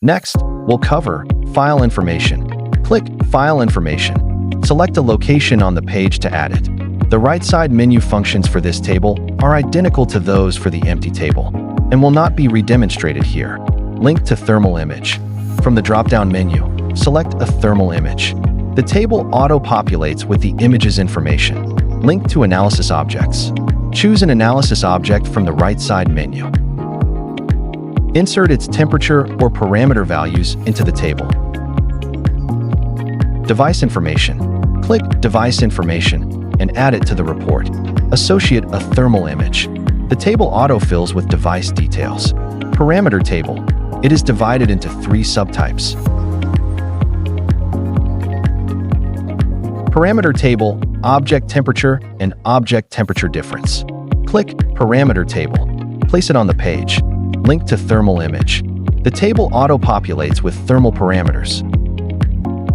Next, we'll cover File Information. Click File Information. Select a location on the page to add it. The right side menu functions for this table are identical to those for the empty table and will not be redemonstrated here. Link to thermal image. From the drop-down menu, select a thermal image. The table auto-populates with the image's information. Link to analysis objects. Choose an analysis object from the right side menu. Insert its temperature or parameter values into the table. Device information. Click Device Information and add it to the report. Associate a thermal image. The table autofills with device details. Parameter table. It is divided into 3 subtypes. Parameter table, object temperature, and object temperature difference. Click Parameter table. Place it on the page. Link to thermal image. The table auto-populates with thermal parameters.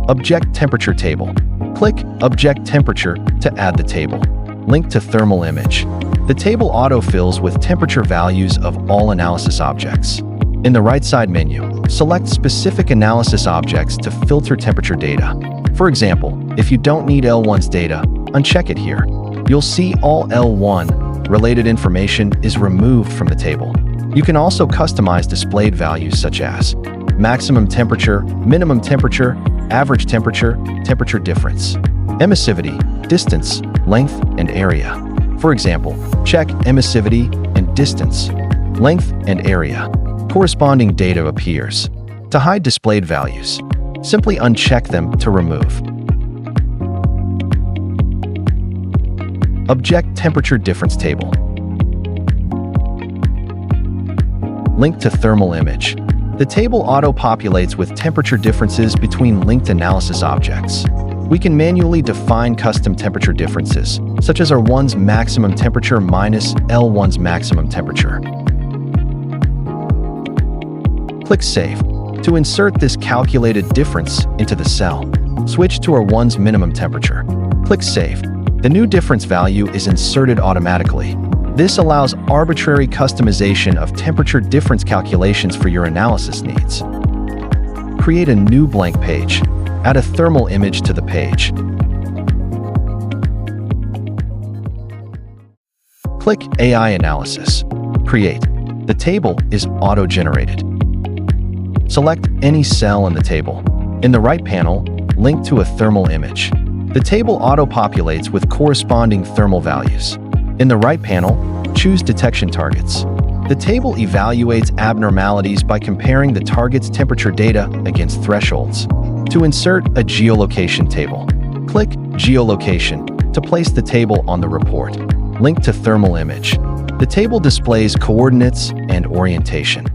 Object temperature table. Click Object temperature to add the table. Link to thermal image. The table autofills with temperature values of all analysis objects. In the right side menu, select specific analysis objects to filter temperature data. For example, if you don't need L1's data, uncheck it here. You'll see all L1 related information is removed from the table. You can also customize displayed values such as maximum temperature, minimum temperature, average temperature, temperature difference, emissivity, distance, length, and area. For example, check emissivity and distance, length, and area. Corresponding data appears. To hide displayed values, simply uncheck them to remove. Object temperature difference table. Link to thermal image. The table auto-populates with temperature differences between linked analysis objects. We can manually define custom temperature differences, such as R1's maximum temperature minus L1's maximum temperature. Click Save. To insert this calculated difference into the cell, switch to R1's minimum temperature. Click Save. The new difference value is inserted automatically. This allows arbitrary customization of temperature difference calculations for your analysis needs. Create a new blank page. Add a thermal image to the page. Click AI Analysis. Create. The table is auto-generated. Select any cell in the table. In the right panel, link to a thermal image. The table auto-populates with corresponding thermal values. In the right panel, choose Detection Targets. The table evaluates abnormalities by comparing the target's temperature data against thresholds. To insert a geolocation table, click Geolocation to place the table on the report. Link to thermal image. The table displays coordinates and orientation.